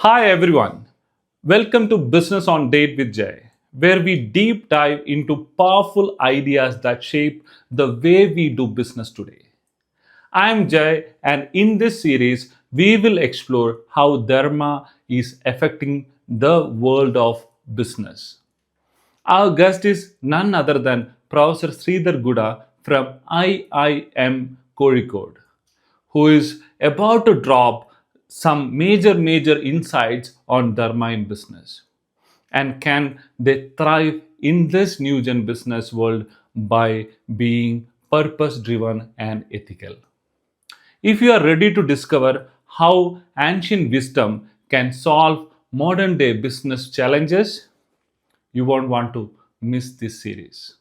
Hi everyone, welcome to Business on Date with Jay, where we deep dive into powerful ideas that shape the way we do business today. I am Jay, and in this series, we will explore how Dharma is affecting the world of business. Our guest is none other than Professor Sridhar Guda from IIM Kozhikode, who is about to drop some major insights on Dharma in business. And can they thrive in this new gen business world by being purpose driven and ethical? If you are ready to discover how ancient wisdom can solve modern day business challenges, you won't want to miss this series.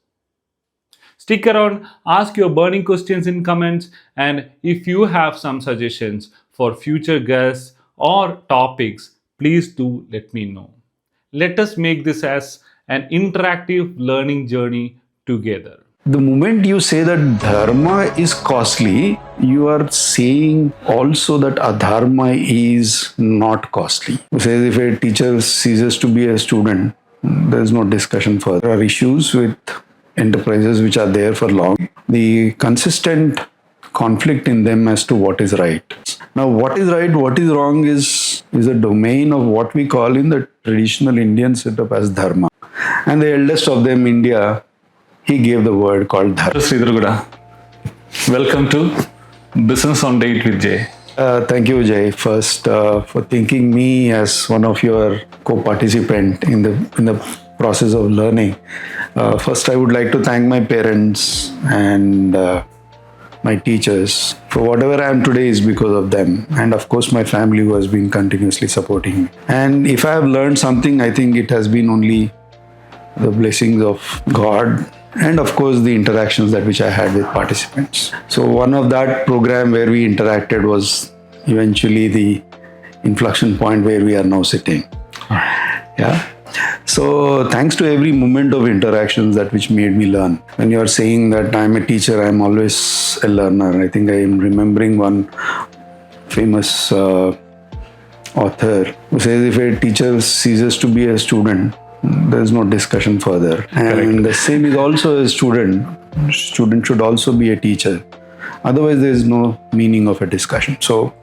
Stick around, ask your burning questions in comments, and if you have some suggestions for future guests or topics, please do let me know. Let us make this as an interactive learning journey together. The moment you say that dharma is costly, you are saying also that adharma is not costly. It says if a teacher ceases to be a student, there is no discussion further. There are issues with enterprises which are there for long. The consistent conflict in them as to what is right. Now, what is right, what is wrong is a domain of what we call in the traditional Indian setup as dharma. And the eldest of them, India, he gave the word called Dharma. Sridhar Guda, welcome to Business on Date with Jay. Thank you, Jay, first for thinking me as one of your co-participant in the process of learning. First, I would like to thank my parents and my teachers. For whatever I am today is because of them. And of course, my family who has been continuously supporting me. And if I have learned something, I think it has been only the blessings of God and of course the interactions that which I had with participants. So one of that program where we interacted was eventually the inflection point where we are now sitting. Yeah. So thanks to every moment of interactions that which made me learn. When you are saying that I'm a teacher, I'm always a learner. I think I am remembering one famous author who says if a teacher ceases to be a student, there is no discussion further. And the same is also a student. Student should also be a teacher. Otherwise, there is no meaning of a discussion. So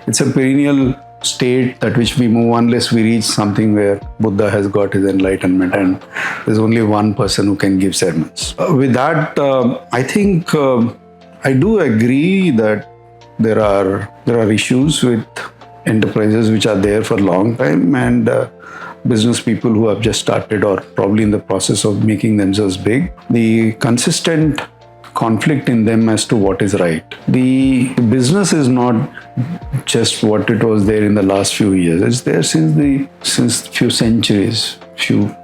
it's a perennial state that which we move unless we reach something where Buddha has got his enlightenment and there's only one person who can give sermons. With that, I think I do agree that there are issues with enterprises which are there for a long time and business people who have just started or probably in the process of making themselves big. The consistent conflict in them as to what is right. The business is not just what it was there in the last few years. It's there since few centuries. If you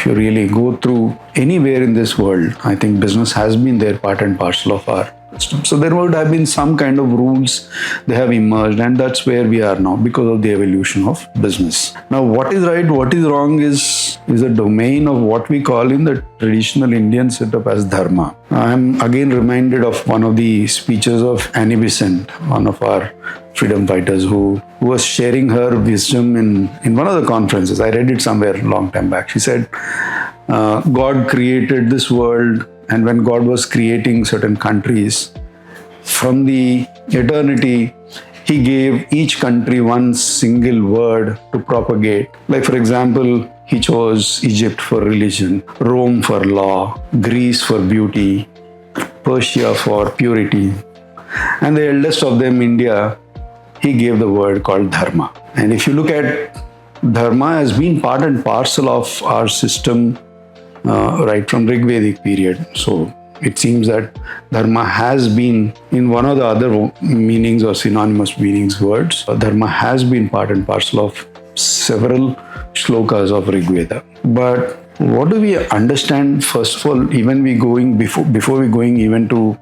really go through anywhere in this world, I think business has been there part and parcel of our system. So there would have been some kind of rules, they have emerged, and that's where we are now because of the evolution of business. Now, what is right, what is wrong is a domain of what we call in the traditional Indian setup as dharma. I'm again reminded of one of the speeches of Annie Besant, one of our freedom fighters who was sharing her wisdom in one of the conferences. I read it somewhere a long time back. She said, God created this world, and when God was creating certain countries, from the eternity, He gave each country one single word to propagate. Like for example, He chose Egypt for religion, Rome for law, Greece for beauty, Persia for purity, and the eldest of them, India, He gave the word called Dharma. And if you look at Dharma has been part and parcel of our system right from Rig Vedic period. So it seems that Dharma has been in one of the other meanings or synonymous meanings words. Dharma has been part and parcel of several shlokas of Rig Veda. But what do we understand first of all, even before we going even to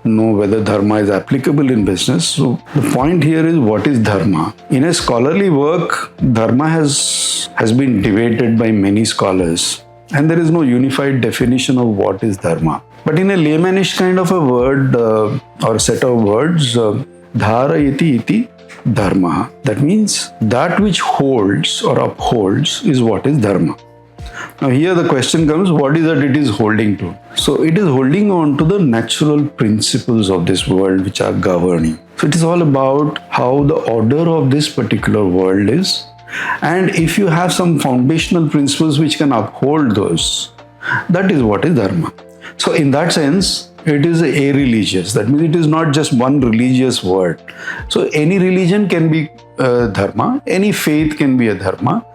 know whether dharma is applicable in business? So the point here is, what is dharma? In a scholarly work, dharma has been debated by many scholars. And there is no unified definition of what is dharma. But in a laymanish kind of a word or set of words, dhara iti Dharma. That means that which holds or upholds is what is Dharma. Now here the question comes, what is that it is holding to? So it is holding on to the natural principles of this world which are governing. So it is all about how the order of this particular world is. And if you have some foundational principles which can uphold those, that is what is Dharma. So in that sense, it is a-religious. That means it is not just one religious word. So any religion can be Dharma, any faith can be a Dharma,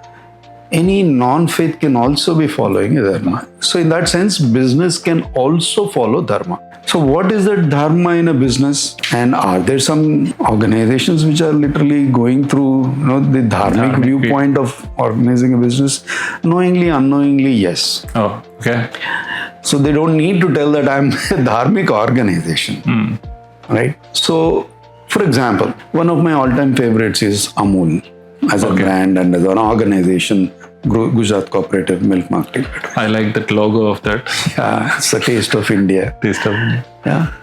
any non-faith can also be following a Dharma. So in that sense, business can also follow Dharma. So what is the Dharma in a business? And are there some organizations which are literally going through the Dharmic viewpoint of organizing a business? Knowingly, unknowingly, yes. Oh, okay. So they don't need to tell that I'm a Dharmic organization, right? So, for example, one of my all-time favorites is Amul as a brand and as an organization, Gujarat Cooperative Milk Marketing. I like that logo of that. Yeah, it's the taste of India. Taste of India. Yeah.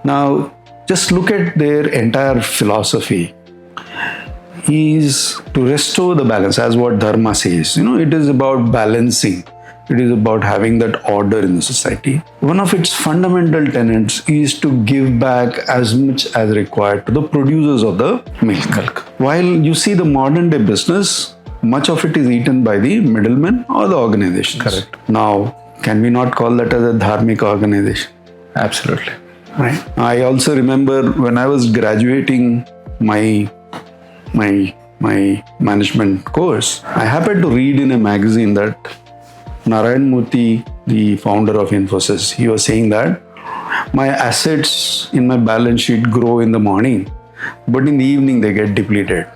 Now, just look at their entire philosophy. Is to restore the balance, as what Dharma says. It is about balancing. It is about having that order in the society. One of its fundamental tenets is to give back as much as required to the producers of the milk. While you see the modern day business, much of it is eaten by the middlemen or the organizations. Correct. Now, can we not call that as a Dharmic organization? Absolutely. Right. I also remember when I was graduating my management course, I happened to read in a magazine that Narayan Murthy, the founder of Infosys, he was saying that my assets in my balance sheet grow in the morning, but in the evening they get depleted.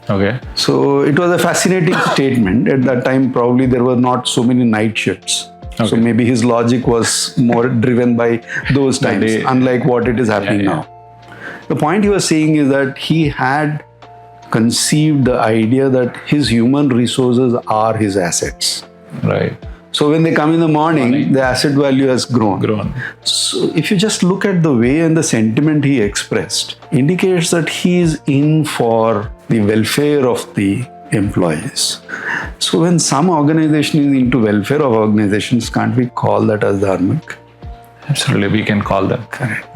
Okay. So it was a fascinating statement. At that time, probably there were not so many night shifts. Okay. So maybe his logic was more driven by those times, unlike what it is happening now. The point he was saying is that he had conceived the idea that his human resources are his assets. Right. So when they come in the morning, the asset value has grown. So if you just look at the way and the sentiment he expressed, indicates that he is in for the welfare of the employees. So when some organization is into welfare of organizations, can't we call that as Dharmic? Absolutely, we can call them. Correct.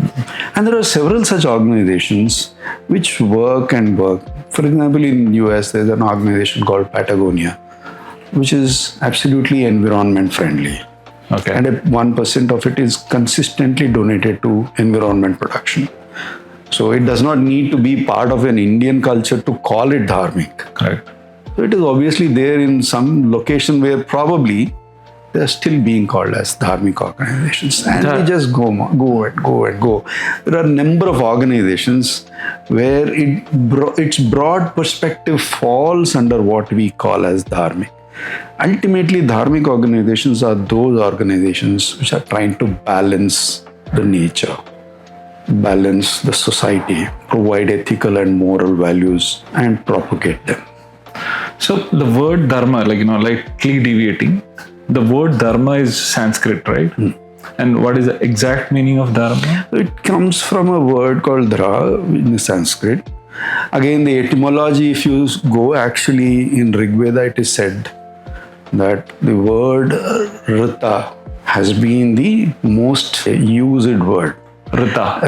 And there are several such organizations which work. For example, in US, there's an organization called Patagonia, which is absolutely environment friendly. Okay. And 1% of it is consistently donated to environment protection. So it does not need to be part of an Indian culture to call it Dharmic. Correct. So it is obviously there in some location where probably they are still being called as Dharmic organizations. And they just go. There are a number of organizations where its broad perspective falls under what we call as Dharmic. Ultimately, Dharmic organizations are those organizations which are trying to balance the nature, balance the society, provide ethical and moral values, and propagate them. So the word Dharma, lightly deviating, the word Dharma is Sanskrit, right? And what is the exact meaning of Dharma? It comes from a word called Dhra in Sanskrit. Again, the etymology, if you go actually in Rig Veda, it is said that the word Rita has been the most used word. Rita.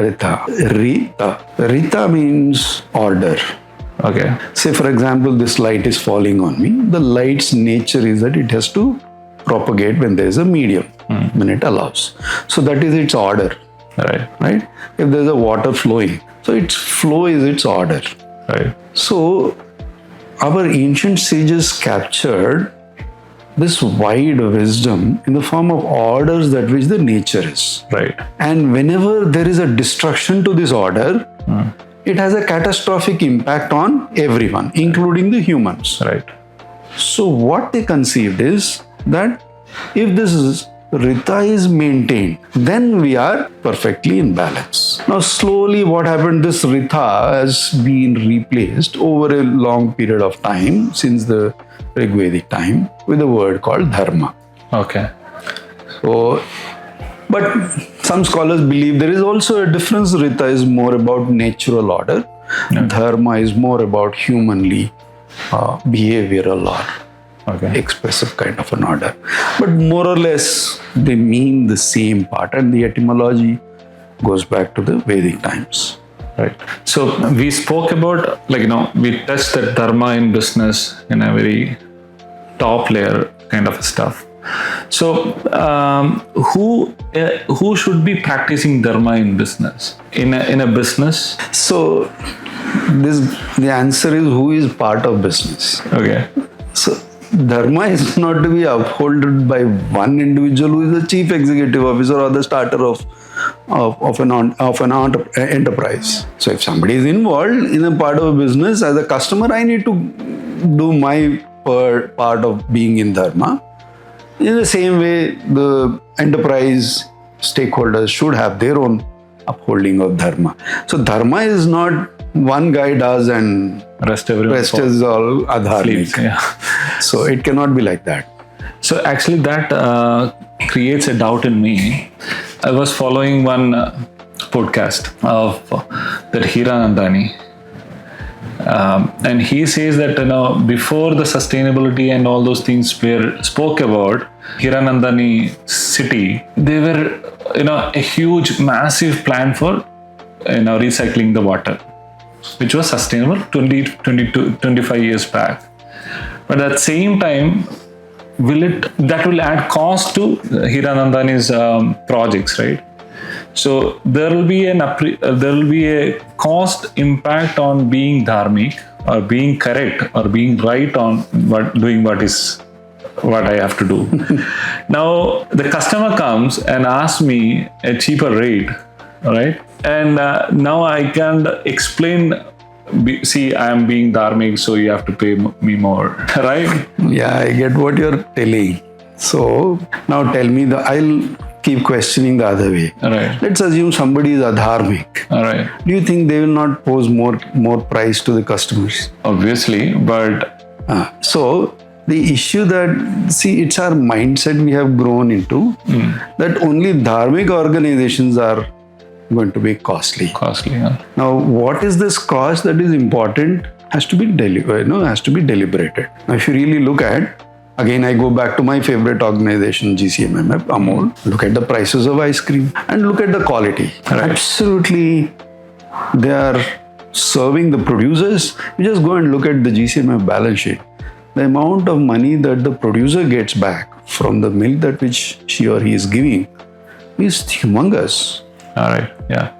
Rita means order. Okay. Say, for example, this light is falling on me. The light's nature is that it has to propagate when there is a medium, when it allows. So that is its order. Right? If there is a water flowing, so its flow is its order. Right. So our ancient sages captured this wide wisdom in the form of orders that which the nature is. Right. And whenever there is a destruction to this order, it has a catastrophic impact on everyone, including the humans. Right. So what they conceived is that if this Rita is maintained, then we are perfectly in balance. Now slowly what happened, this Rita has been replaced over a long period of time since the Rigvedic time with a word called Dharma. Okay. So, but some scholars believe there is also a difference. Rita is more about natural order, Dharma is more about humanly behavioral or expressive kind of an order. But more or less, they mean the same part, and the etymology goes back to the Vedic times. Right. So we spoke about, we touched that dharma in business in a very top layer kind of stuff. So who should be practicing dharma in business? In a business? So the answer is, who is part of business? Okay. So dharma is not to be upholded by one individual who is the chief executive officer or the starter of an enterprise. So if somebody is involved in a part of a business as a customer, I need to do my part of being in dharma. In the same way, the enterprise stakeholders should have their own upholding of dharma. So dharma is not one guy does and rest is all adharmic. Yeah. So it cannot be like that. So actually that creates a doubt in me. I was following one podcast of that Hiranandani. And he says that before the sustainability and all those things were spoke about, Hiranandani city, they were a huge, massive plan for recycling the water, which was sustainable 25 years back. But at the same time, that will add cost to Hiranandani's projects, right? So there will be a cost impact on being dharmic or being correct or being right on doing what I have to do. Now the customer comes and asks me a cheaper rate, right? And now I can explain. See, I am being dharmic, so you have to pay me more, right? Yeah, I get what you're telling. So now tell me, I'll keep questioning the other way. Right. Let's assume somebody is adharmic. All right. Do you think they will not pose more price to the customers? Obviously, but so the issue it's our mindset we have grown into that only dharmic organizations are going to be costly. Yeah. Now, what is this cost that is important has to be deliberated. Now, if you really look at, again, I go back to my favorite organization, GCMMF, Amul. Look at the prices of ice cream and look at the quality. Right. Absolutely, they are serving the producers. You just go and look at the GCMF balance sheet. The amount of money that the producer gets back from the milk that which she or he is giving is humongous. All right. Yeah.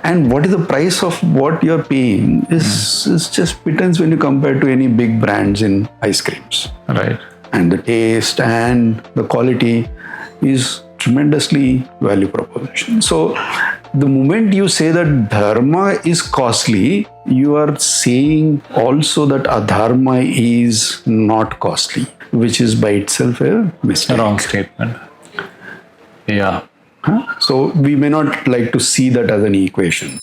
And what is the price of what you're paying is just pittance when you compare to any big brands in ice creams. Right. And the taste and the quality is tremendously value proposition. So the moment you say that dharma is costly, you are saying also that adharma is not costly, which is by itself a mistake. Wrong statement. Yeah. So we may not like to see that as an equation.